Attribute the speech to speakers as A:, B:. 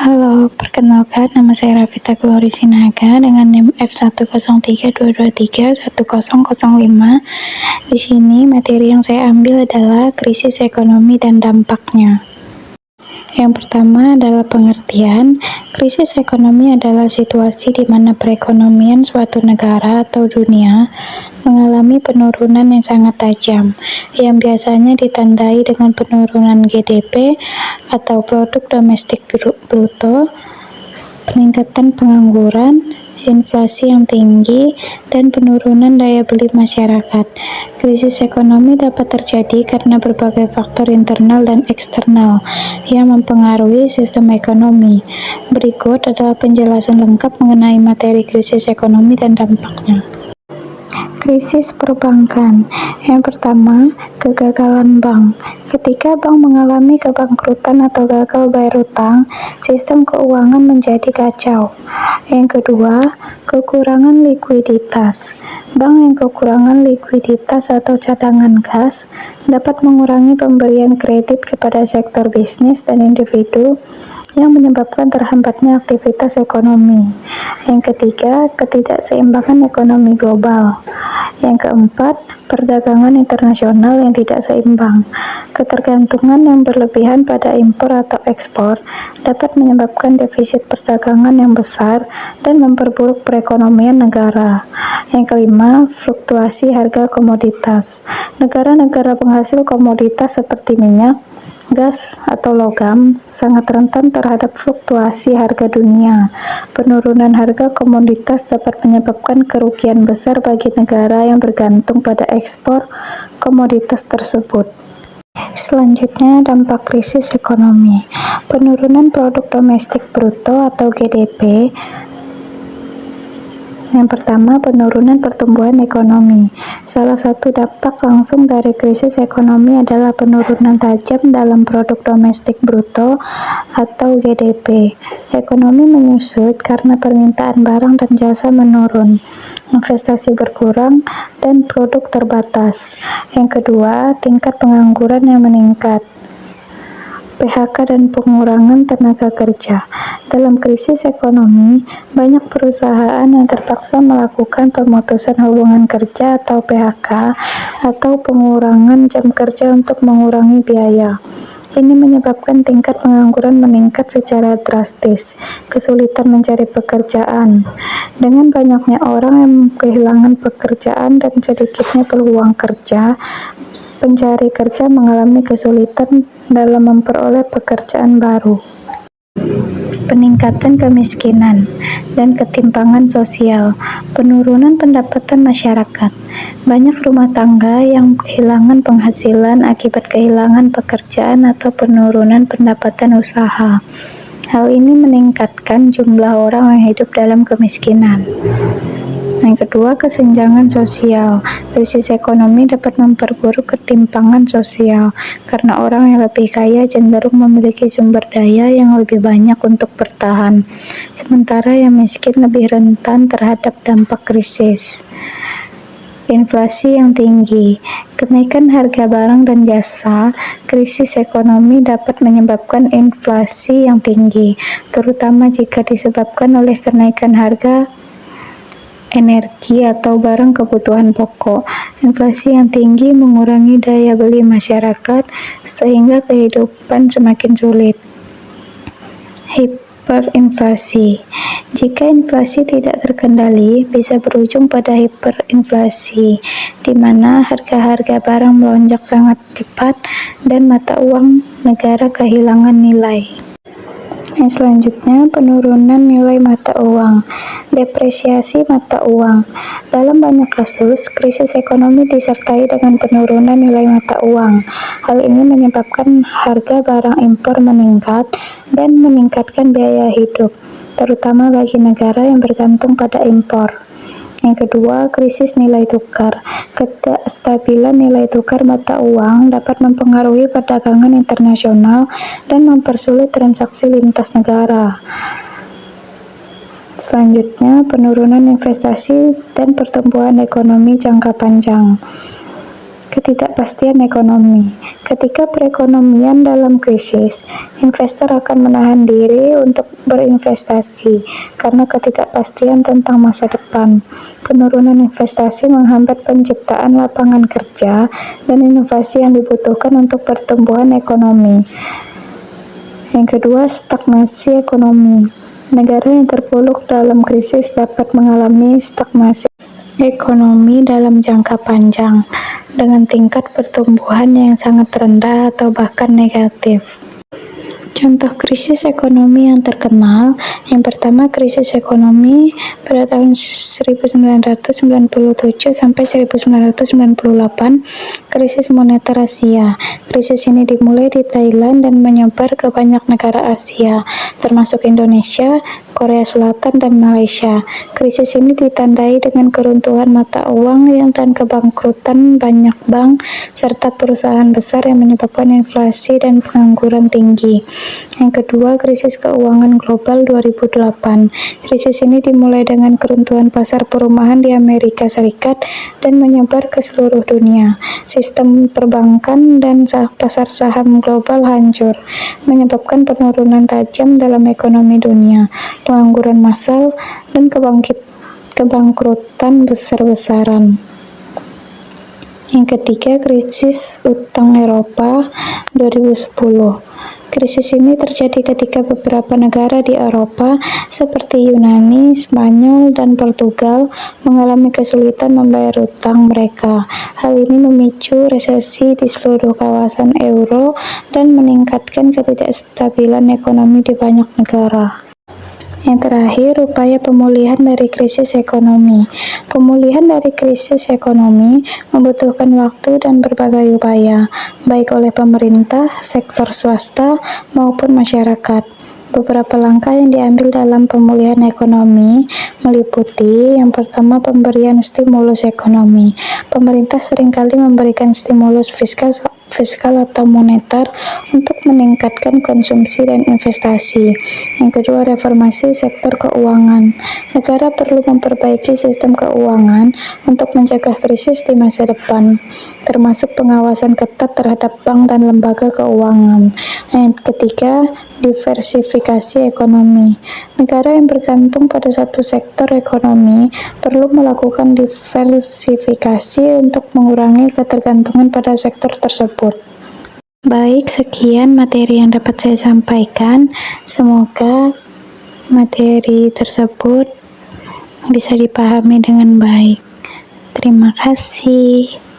A: Halo, perkenalkan nama saya Rafita Glory Sinaga dengan NIM F10322310005. Di sini materi yang saya ambil adalah krisis ekonomi dan dampaknya. Yang pertama adalah pengertian. Krisis ekonomi adalah situasi di mana perekonomian suatu negara atau dunia mengalami penurunan yang sangat tajam, yang biasanya ditandai dengan penurunan GDP atau produk domestik bruto, peningkatan pengangguran, inflasi yang tinggi, dan penurunan daya beli masyarakat. Krisis ekonomi dapat terjadi karena berbagai faktor internal dan eksternal yang mempengaruhi sistem ekonomi. Berikut adalah penjelasan lengkap mengenai materi krisis ekonomi dan dampaknya. Krisis perbankan. Yang pertama, kegagalan bank. Ketika bank mengalami kebangkrutan atau gagal bayar utang, sistem keuangan menjadi kacau. Yang kedua, kekurangan likuiditas. Bank yang kekurangan likuiditas atau cadangan kas dapat mengurangi pemberian kredit kepada sektor bisnis dan individu yang menyebabkan terhambatnya aktivitas ekonomi. Yang ketiga, ketidakseimbangan ekonomi global. Yang keempat, perdagangan internasional yang tidak seimbang. Ketergantungan yang berlebihan pada impor atau ekspor dapat menyebabkan defisit perdagangan yang besar dan memperburuk perekonomian negara. Yang kelima, fluktuasi harga komoditas. Negara-negara penghasil komoditas seperti minyak, gas, atau logam sangat rentan terhadap fluktuasi harga dunia. Penurunan harga komoditas dapat menyebabkan kerugian besar bagi negara yang bergantung pada ekspor komoditas tersebut. Selanjutnya, dampak krisis ekonomi. Penurunan produk domestik bruto atau GDP. Yang pertama, penurunan pertumbuhan ekonomi. Salah satu dampak langsung dari krisis ekonomi adalah penurunan tajam dalam produk domestik bruto atau GDP. Ekonomi menyusut karena permintaan barang dan jasa menurun, investasi berkurang, dan produk terbatas. Yang kedua, tingkat pengangguran yang meningkat. PHK dan pengurangan tenaga kerja. Dalam krisis ekonomi, banyak perusahaan yang terpaksa melakukan pemutusan hubungan kerja atau PHK atau pengurangan jam kerja untuk mengurangi biaya. Ini menyebabkan tingkat pengangguran meningkat secara drastis, kesulitan mencari pekerjaan. Dengan banyaknya orang yang kehilangan pekerjaan dan sedikitnya peluang kerja, pencari kerja mengalami kesulitan dalam memperoleh pekerjaan baru. Peningkatan kemiskinan dan ketimpangan sosial. Penurunan pendapatan masyarakat. Banyak rumah tangga yang kehilangan penghasilan akibat kehilangan pekerjaan atau penurunan pendapatan usaha. Hal ini meningkatkan jumlah orang yang hidup dalam kemiskinan. Yang kedua, kesenjangan sosial. Krisis ekonomi dapat memperburuk ketimpangan sosial karena orang yang lebih kaya cenderung memiliki sumber daya yang lebih banyak untuk bertahan, sementara yang miskin lebih rentan terhadap dampak krisis. Inflasi yang tinggi. Kenaikan harga barang dan jasa. Krisis ekonomi dapat menyebabkan inflasi yang tinggi, terutama jika disebabkan oleh kenaikan harga energi atau barang kebutuhan pokok. Inflasi yang tinggi mengurangi daya beli masyarakat sehingga kehidupan semakin sulit. Hiperinflasi. Jika inflasi tidak terkendali, bisa berujung pada hiperinflasi, di mana harga-harga barang melonjak sangat cepat dan mata uang negara kehilangan nilai. Yang selanjutnya, penurunan nilai mata uang. Depresiasi mata uang. Dalam banyak kasus, krisis ekonomi disertai dengan penurunan nilai mata uang. Hal ini menyebabkan harga barang impor meningkat dan meningkatkan biaya hidup, terutama bagi negara yang bergantung pada impor. Yang kedua, krisis nilai tukar. Ketidakstabilan nilai tukar mata uang dapat mempengaruhi perdagangan internasional dan mempersulit transaksi lintas negara. Selanjutnya, penurunan investasi dan pertumbuhan ekonomi jangka panjang. ketidakpastian ekonomi. Ketika perekonomian dalam krisis, investor akan menahan diri untuk berinvestasi karena ketidakpastian tentang masa depan. Penurunan investasi menghambat penciptaan lapangan kerja dan inovasi yang dibutuhkan untuk pertumbuhan ekonomi. Yang kedua, stagnasi ekonomi. Negara yang terpuruk dalam krisis dapat mengalami stagnasi ekonomi dalam jangka panjang, dengan tingkat pertumbuhan yang sangat rendah atau bahkan negatif. Contoh krisis ekonomi yang terkenal, yang pertama krisis ekonomi pada tahun 1997 sampai 1998, krisis moneter Asia. Krisis ini dimulai di Thailand dan menyebar ke banyak negara Asia, termasuk Indonesia, Korea Selatan, dan Malaysia. Krisis ini ditandai dengan keruntuhan mata uang dan kebangkrutan banyak bank serta perusahaan besar yang menyebabkan inflasi dan pengangguran tinggi. Yang kedua, krisis keuangan global 2008. Krisis ini dimulai dengan keruntuhan pasar perumahan di Amerika Serikat dan menyebar ke seluruh dunia. Sistem perbankan dan pasar saham global hancur, menyebabkan penurunan tajam dalam ekonomi dunia, pengangguran massal, dan kebangkrutan besar-besaran. Yang ketiga, krisis utang Eropa 2010. Krisis ini terjadi ketika beberapa negara di Eropa seperti Yunani, Spanyol, dan Portugal mengalami kesulitan membayar utang mereka. Hal ini memicu resesi di seluruh kawasan euro dan meningkatkan ketidakstabilan ekonomi di banyak negara. Yang terakhir, upaya pemulihan dari krisis ekonomi. Pemulihan dari krisis ekonomi membutuhkan waktu dan berbagai upaya, baik oleh pemerintah, sektor swasta, maupun masyarakat. Beberapa langkah yang diambil dalam pemulihan ekonomi meliputi, yang pertama, pemberian stimulus ekonomi. Pemerintah seringkali memberikan stimulus fiskal atau moneter untuk meningkatkan konsumsi dan investasi. Yang kedua, reformasi sektor keuangan. Negara perlu memperbaiki sistem keuangan untuk mencegah krisis di masa depan, termasuk pengawasan ketat terhadap bank dan lembaga keuangan. Yang ketiga, diversifikasi ekonomi. Negara yang bergantung pada satu sektor ekonomi perlu melakukan diversifikasi untuk mengurangi ketergantungan pada sektor tersebut. Baik, sekian materi yang dapat saya sampaikan. Semoga materi tersebut bisa dipahami dengan baik. Terima kasih.